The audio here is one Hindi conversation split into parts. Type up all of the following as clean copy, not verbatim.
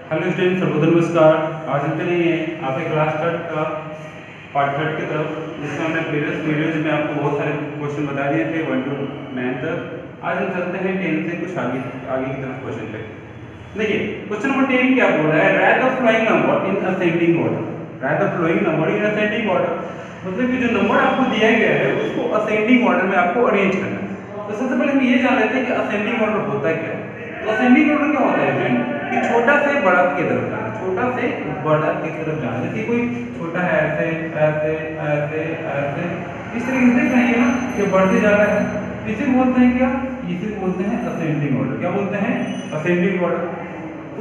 हेलो स्टूडेंट, सबको नमस्कार। आज हम चलेंगे आपके क्लास थर्ड का पार्ट थर्ड की तरफ, जिसमें हमने प्रीवियस वीडियोज में आपको बहुत सारे क्वेश्चन बता दिए थे 1 to 9 तक। आज हम चलते हैं 10 से कुछ आगे की तरफ क्वेश्चन पे। देखिए क्वेश्चन नंबर 10 क्या बोल रहा है, right the flowing number in ascending order. Right the flowing number in ascending order मतलब कि जो नंबर आपको दिया गया है उसको असेंडिंग ऑर्डर में आपको अरेंज करना है। तो सबसे पहले हम ये जान लेते हैं कि असेंडिंग ऑर्डर होता क्या है। तो असेंडिंग ऑर्डर क्या होता है फ्रेंड, कि छोटा से बड़ा की तरफ जाना, छोटा से बड़ा की तरफ जाना। जैसे कोई छोटा है ऐसे ऐसे ऐसे ऐसे इस तरीके से कहेंगे ना कि बढ़ते जा रहा है, इसे बोलते हैं क्या, इसे बोलते हैं असेंडिंग ऑर्डर। क्या बोलते हैं? Ascending order.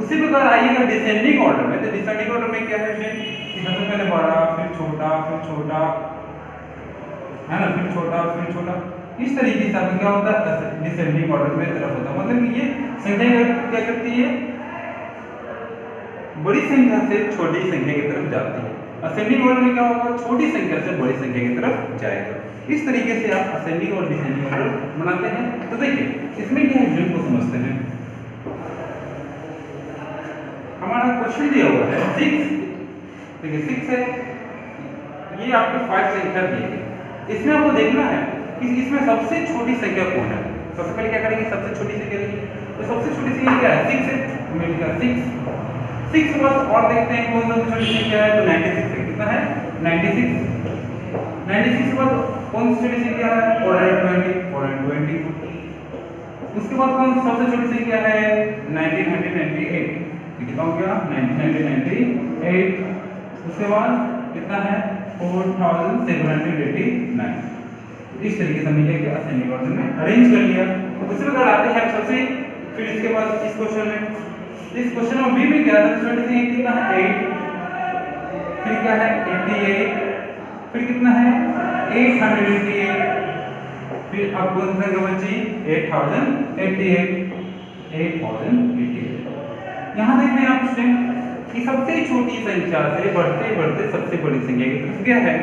उसी प्रकार आइएगा डिसेंडिंग ऑर्डर में। तो डिसेंडिंग ऑर्डर में क्या है फ्रेंड, कि सबसे पहले बड़ा, फिर छोटा है ना, फिर छोटा। इस तरीके से आपका क्या होता है, डिसेंडिंग ऑर्डर में तरफ होता है। मतलब ये संख्या क्या करती है, बड़ी संख्या से छोटी संख्या की तरफ जाती है। असेंडिंग ऑर्डर में क्या होगा, छोटी संख्या से बड़ी संख्या की तरफ जाएगा। इस तरीके से आप असेंडिंग और डिसेंडिंग ऑर्डर बनाते हैं। तो देखिए इसमें क्या है, को समझते हैं। हमारा क्वेश्चन दिया हुआ है 6, देखिए 6 है, ये आपको 5 संख्या दी है। इसमें आपको देखना है कि इसमें सबसे छोटी संख्या कौन है। सबसे पहले क्या करेंगे, सबसे छोटी संख्या लेंगे। तो सबसे छोटी संख्या क्या है, 6 है। मिल गया 6 के बाद और देखते हैं कौन सा छोटी संख्या है। तो 96 है। कितना है, 96 के बाद कौन सी छोटी संख्या है, 420। उसके बाद कौन सबसे छोटी संख्या है, 1998। कितना हो गया, 1998। उसके बाद कितना है, 4789। इस तरीके से हमने क्या असेंडिंग ऑर्डर में अरेंज कर लिया। उसी प्रकार आते हैं सबसे, फिर इसके बाद इस क्वेश्चन में, इस क्वेश्चन में बी में क्या है, छोटी सी कितना है 8, फिर क्या है 88, फिर कितना है 888, फिर अब कौन सा संख्या बची 8088। यहाँ देखते हैं आप स्टूडेंट कि सबसे छोटी संख्या से बढ़ते बढ़ते सबसे बड़ी संख्या की तरफ गया है।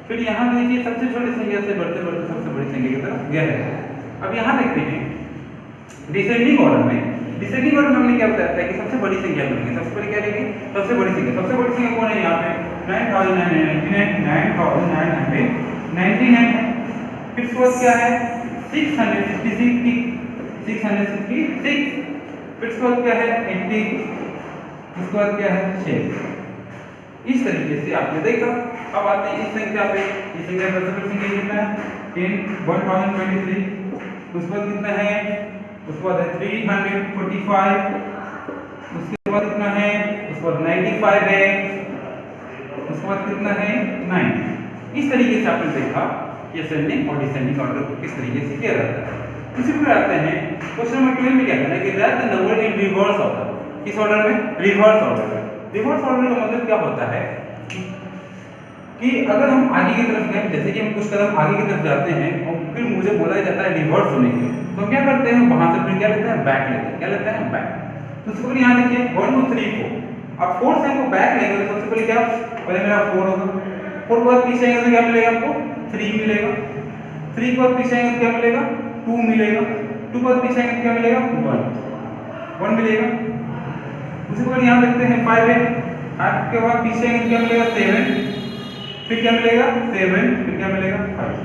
फिर यहाँ देखिए सबसे छोटी संख्या से बढ़ते बढ़ते सबसे बड़ी संख्या की तरफ गया है। अब यहाँ देखते हैं डिसेंडिंग ऑर्डर में। डिसेंडिंग ऑर्डर में हमने क्या बताया था कि सबसे बड़ी संख्या लेंगे। सबसे पहले क्या लेंगे, सबसे बड़ी संख्या। सबसे बड़ी संख्या कौन है, यहाँ पे 9999 है। फिर उसके बाद क्या है 666। फिर उसके बाद क्या है 80। उसके बाद क्या है 6। इस तरीके से आपने देखा। अब आते हैं इस संख्या पे। इस संख्या सबसे बड़ी संख्या कितना है, 1023। उसके बाद कितना है, उसके बाद है 345। उसके बाद कितना है, उसके बाद 95 है। उसके बाद कितना है 9। इस तरीके से आपने देखा कि असेंडिंग और डिसेंडिंग ऑर्डर को किस तरीके से किया जाता है। इसी पर आते हैं क्वेश्चन नंबर 12 में क्या करना है कि right the number in reverse order. किस ऑर्डर में, रिवर्स ऑर्डर में। रिवर्स ऑर्डर का मतलब क्या होता है कि अगर हम आगे की तरफ गए, जैसे कि हम कुछ कदम आगे की तरफ जाते हैं और फिर मुझे बोला जाता है रिवर्स होने के लिए, तो क्या करते हैं, वहां से फिर क्या लेते हैं, बैक लेते हैं। क्या लेते हैं, बैक। तो सबसे पहले यहाँ देखिए 1 2 3 4। अब 4 से हमको बैक लेंगे तो सबसे पहले क्या, पहले मेरा 4 होगा। 4 के बाद पीछे आएंगे तो क्या मिलेगा आपको, 3 मिलेगा। 3 के बाद पीछे आएंगे तो क्या मिलेगा, 2 मिलेगा। 2 के बाद पीछे आएंगे तो क्या मिलेगा, 1 मिलेगा। उसके बाद यहाँ देखते हैं 5 है। 5 के बाद पीछे आएंगे तो क्या मिलेगा, 7। फिर क्या मिलेगा 7, फिर क्या मिलेगा 5।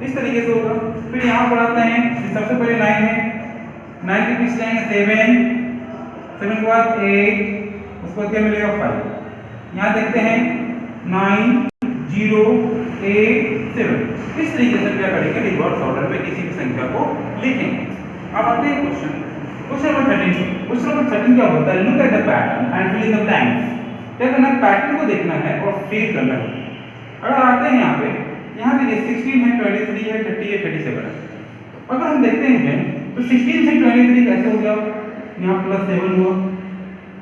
इस तरीके से होगा। फिर यहाँ पर आते हैं, सबसे पहले 9 है। 9 के पीछे आएंगे 7। 7 के बाद 8। उसके बाद क्या मिलेगा 5। यहाँ देखते हैं 9 0 8 7। इस तरीके से क्या करेंगे, रिवर्स ऑर्डर में किसी भी संख्या को लिखेंगे। अब आते हैं क्वेश्चन नंबर 13। क्वेश्चन नंबर 13 क्या होता है, look at the pattern and fill in the blanks. क्या करना है, पैटर्न को देखना है और फिल करना है। अगर आते हैं यहाँ पे, यहाँ देखिए 16 है, 23 है, 30 है, 37 है। अगर हम देखते हैं तो 16 से 23 कैसे हो गया, यहाँ +7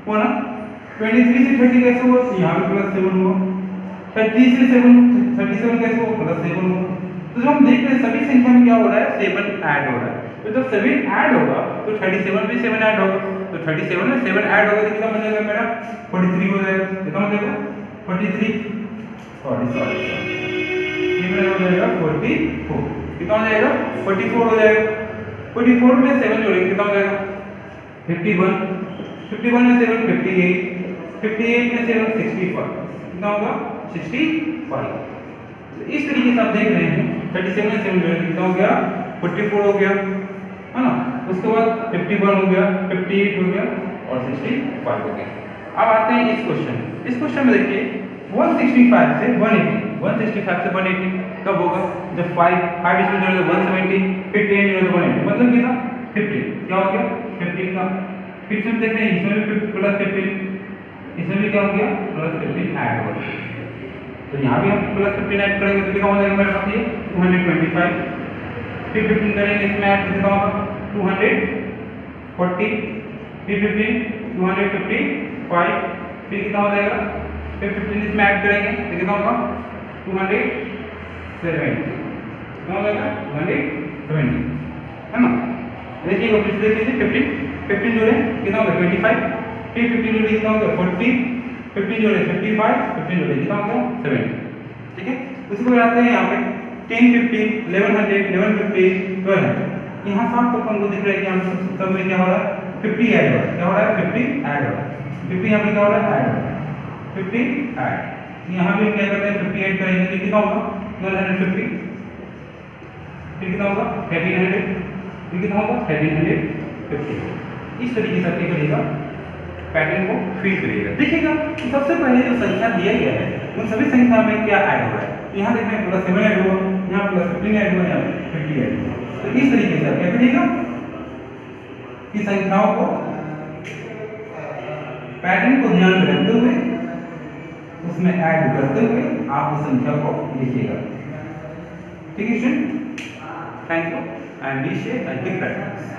हुआ ना। 23 से 30 कैसे हुआ, यहाँ भी +7 हुआ। 30 से 37 कैसे हुआ, +7 हुआ। तो जब हम देख रहे हैं सभी संख्या में क्या हो रहा है, 7 ऐड हो रहा है। तो जब 7 ऐड होगा तो 37 भी 7 ऐड होगा। तो 37 में 7 ऐड होगा तो कितना बन जाएगा मेरा, 43 हो जाएगा। कितना हो जाएगा, 43। सॉरी ये मेरा हो जाएगा 44। कितना हो जाएगा, 44 हो जाएगा। 44 में 7 जोड़ेंगे कितना हो जाएगा, 51। 51 में 7 58, 58 में 7 65, कितना होगा 65। तो इस तरीके से आप देख रहे हैं 37 में 7 कितना हो गया 44 हो गया, है ना। उसके बाद 51 हो गया, 58 हो गया और 65 हो गया। अब आते हैं इस क्वेश्चन में देखिए 165 से 180, 165 से 180 कब होगा जब 5 इसमें जोड़े तो 170, फिर 10 जोड़े तो 180, मतलब कितना 15, क्या हो गया 15 का। फिर से देख रहे हैं इसमें भी प्लस 15, इसमें भी क्या हो गया प्लस 15 ऐड हो गया। तो यहाँ भी हम प्लस 15 ऐड करेंगे तो कितना हो जाएगा मेरे पास ये 225, फिर 15 करेंगे इसमें ऐड कितना होगा 240, फिर 15 255, फिर कितना हो जाएगा, फिर 15 इसमें ऐड करेंगे तो कितना होगा 270, कितना हो जाएगा 270, है ना। देखिए फिर देख लीजिए 15 जोड़े कितना होगा 25, फिर 15 जोड़े कितना होगा 40, 15 जोड़े 55, 15 जोड़े कितना होगा 70, ठीक है। उसके बाद आते हैं यहाँ पे 10 50 1100 1150 1200, यहाँ साफ तौर पर हमको दिख रहा है कि हम सब में क्या हो रहा है 50 ऐड हो रहा है, क्या हो रहा है 50 ऐड हो रहा है, 50 यहाँ पे क्या हो रहा है ऐड हो रहा है 50 ऐड। यहाँ भी क्या करते हैं 50 ऐड करेंगे तो कितना होगा 1250, फिर कितना होगा 1300, फिर कितना होगा 1350। इस तरीके से क्या करिएगा पैटर्न को फिल करिएगा। देखिएगा कि सबसे पहले जो संख्या दिया गया है उन सभी संख्या में क्या ऐड हो रहा है, यहाँ देख रहे हैं प्लस 7 ऐड हुआ, यहाँ प्लस 15 ऐड हुआ, यहाँ 50 ऐड हुआ। तो इस तरीके से क्या करिएगा कि संख्याओं को पैटर्न को ध्यान में रखते हुए उसमें ऐड करते हुए आप उस संख्या को लिखिएगा। ठीक है student, thank you and be share and give practice.